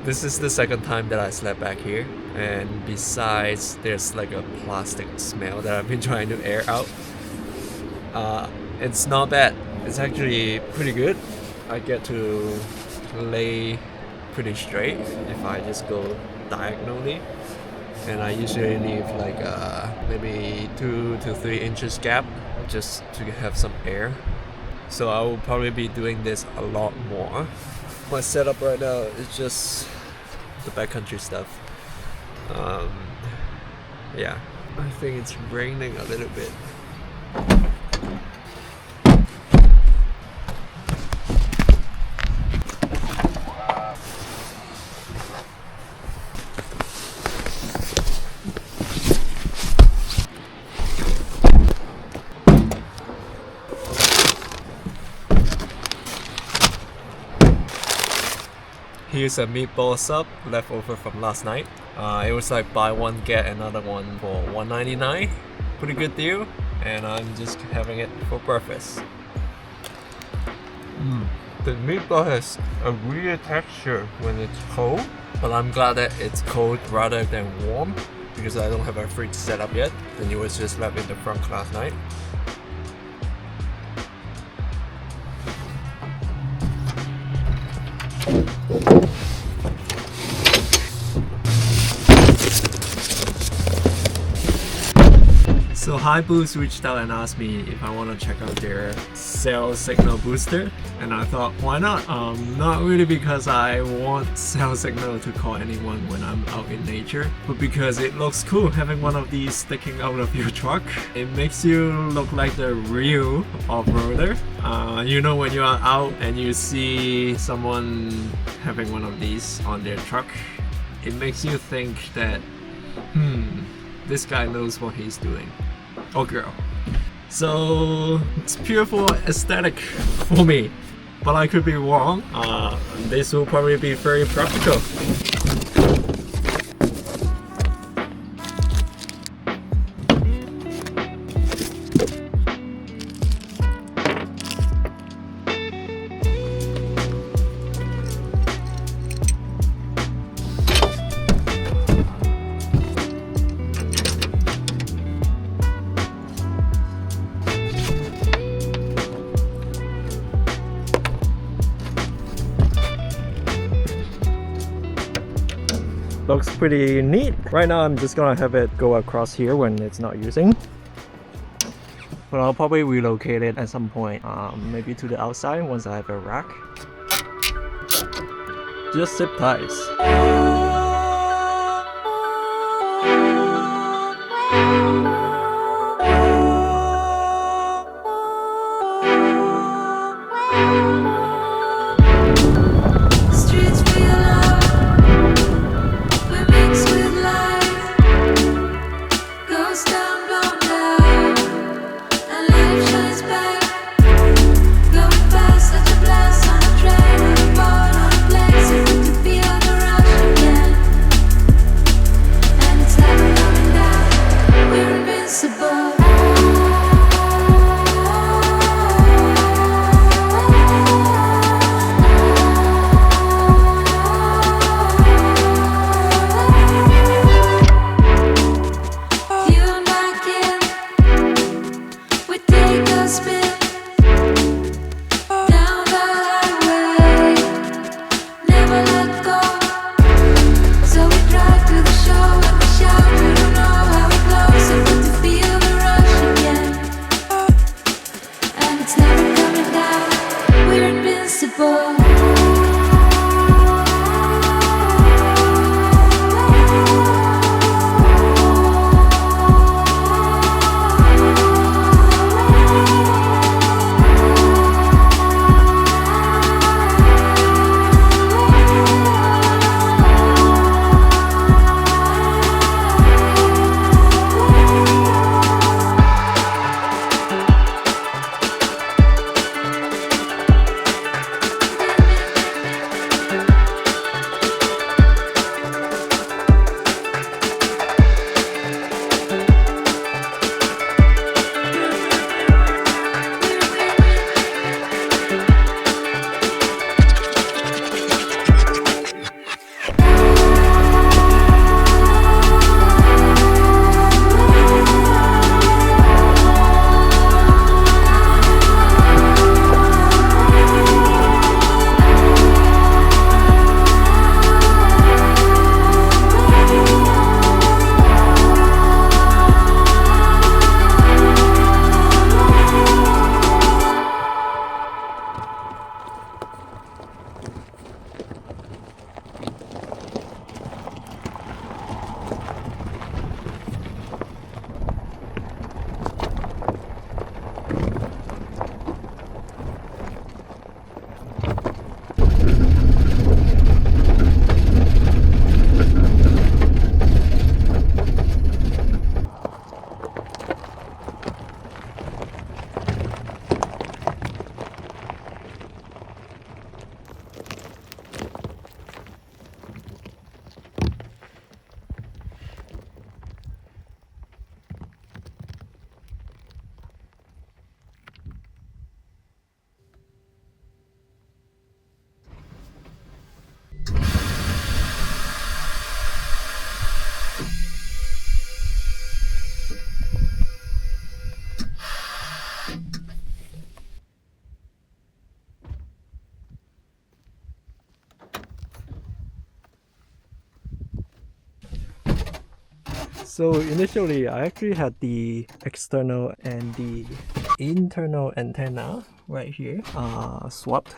This is the second time that I slept back here, and besides there's like a plastic smell that I've been trying to air out. It's not bad. It's actually pretty good. I get to lay pretty straight if I just go diagonally, and I usually leave like maybe 2 to 3 inches gap just to have some air. So I will probably be doing this a lot more. My setup right now is just the backcountry stuff. Yeah, I think it's raining a little bit. Here's a meatball sub left over from last night. It was like buy one get another one for $1.99. Pretty good deal, and I'm just having it for breakfast. The meatball has a weird texture when it's cold, but I'm glad that it's cold rather than warm because I don't have a fridge set up yet, and it was just left in the front last night. So HiBoost reached out and asked me if I want to check out their cell signal booster, and I thought, why not? Not really because I want cell signal to call anyone when I'm out in nature, but because it looks cool having one of these sticking out of your truck. It makes you look like the real off-roader. You know, when you are out and you see someone having one of these on their truck, it makes you think that, this guy knows what he's doing. Or girl. So it's pure for aesthetic for me, but I could be wrong. This will probably be very practical. Looks pretty neat. Right now I'm just gonna have it go across here when it's not using. But I'll probably relocate it at some point, maybe to the outside once I have a rack. Just zip ties. Such a blast on a train, on a boat, on a plane, so good to be on the rush again. So initially, I actually had the external and the internal antenna right here swapped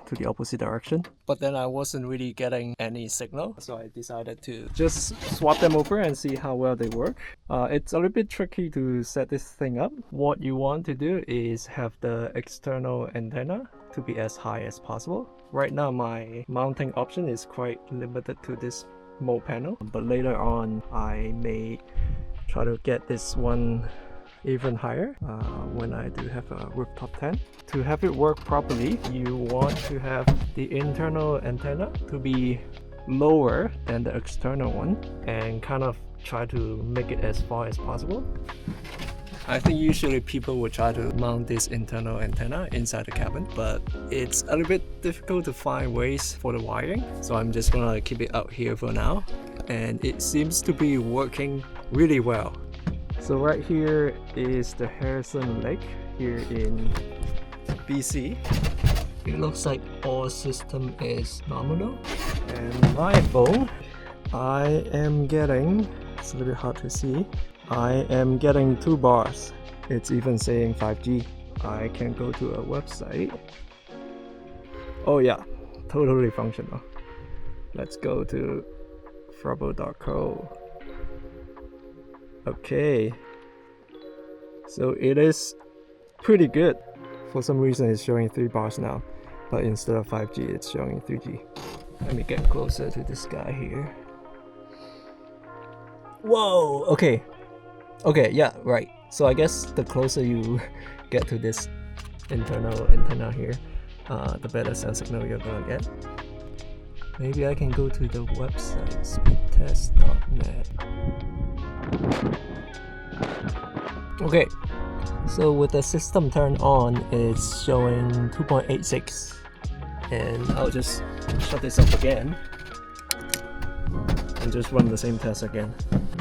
to the opposite direction. But then I wasn't really getting any signal, so I decided to just swap them over and see how well they work. It's a little bit tricky to set this thing up. What you want to do is have the external antenna to be as high as possible. Right now my mounting option is quite limited to this mode panel, but later on I may try to get this one even higher when I do have a rooftop tent. To have it work properly, you want to have the internal antenna to be lower than the external one and kind of try to make it as far as possible. I think usually people will try to mount this internal antenna inside the cabin, but it's a little bit difficult to find ways for the wiring, so I'm just gonna keep it out here for now, and it seems to be working really well. So right here is the Harrison Lake here in BC. It looks like all system is nominal, and my phone, I am getting, it's a little bit hard to see, I am getting 2 bars. It's even saying 5G. I can go to a website. Oh yeah, totally functional. Let's go to frabo.co. Okay, so it is pretty good. For some reason it's showing 3 bars now, but instead of 5G it's showing 3G. Let me get closer to this guy here. Whoa, okay, yeah, right. So I guess the closer you get to this internal antenna here, the better cell signal you're gonna get. Maybe I can go to the website speedtest.net. Okay, so with the system turned on, it's showing 2.86, and I'll just shut this off again and just run the same test again.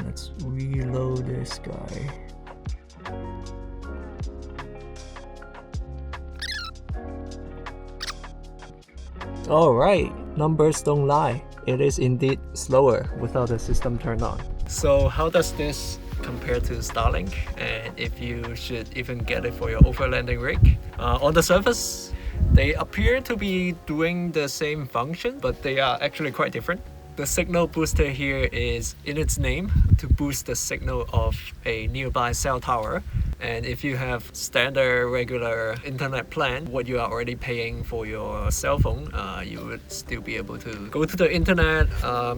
Let's reload this guy. Alright, numbers don't lie. It is indeed slower without the system turned on. So how does this compare to Starlink, and if you should even get it for your overlanding rig? On the surface, they appear to be doing the same function, but they are actually quite different. The signal booster here is in its name to boost the signal of a nearby cell tower. And if you have standard regular internet plan, what you are already paying for your cell phone, you would still be able to go to the internet,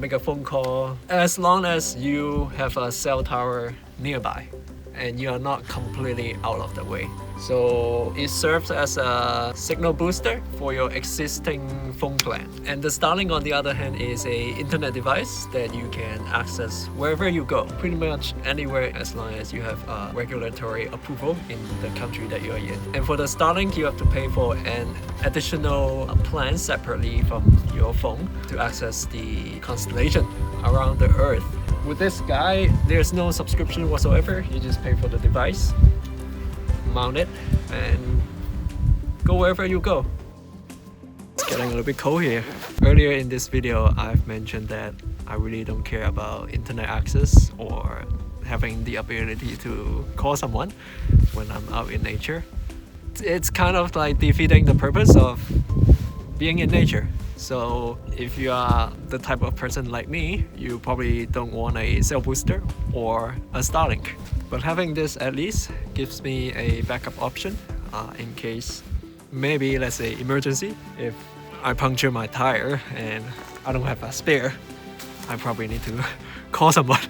make a phone call, as long as you have a cell tower nearby and you are not completely out of the way. So it serves as a signal booster for your existing phone plan. And the Starlink, on the other hand, is a internet device that you can access wherever you go, pretty much anywhere, as long as you have regulatory approval in the country that you are in. And for the Starlink, you have to pay for an additional plan separately from your phone to access the constellation around the Earth. With this guy, there's no subscription whatsoever. You just pay for the device, mount it, and go wherever you go. It's getting a little bit cold here. Earlier in this video, I've mentioned that I really don't care about internet access or having the ability to call someone when I'm out in nature. It's kind of like defeating the purpose of being in nature. So if you are the type of person like me, you probably don't want a cell booster or a Starlink. But having this at least gives me a backup option in case, maybe let's say emergency, if I puncture my tire and I don't have a spare, I probably need to call someone.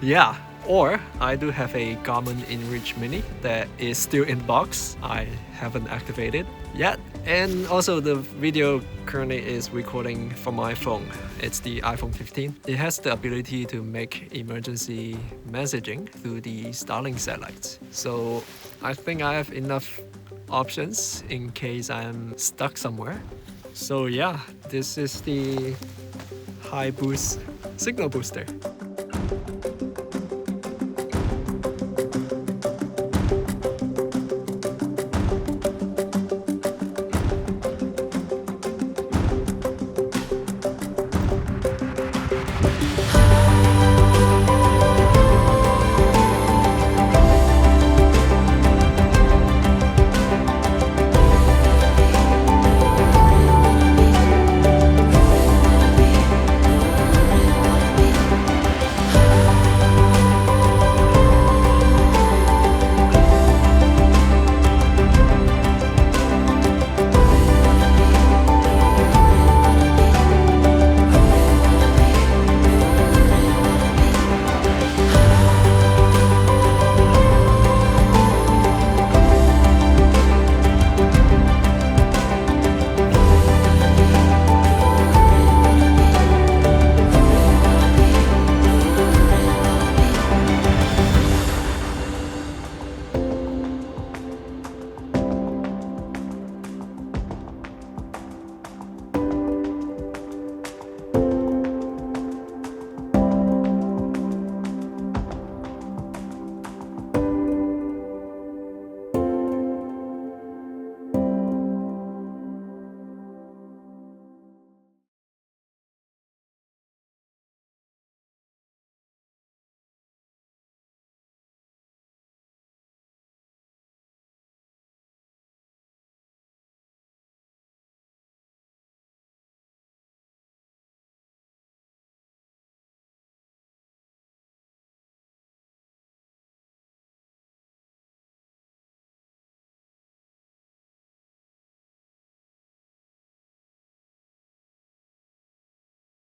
Yeah. Or I do have a Garmin InReach Mini that is still in box. I haven't activated yet. And also the video currently is recording from my phone. It's the iPhone 15. It has the ability to make emergency messaging through the Starlink satellites. So I think I have enough options in case I'm stuck somewhere. So yeah, this is the HiBoost signal booster.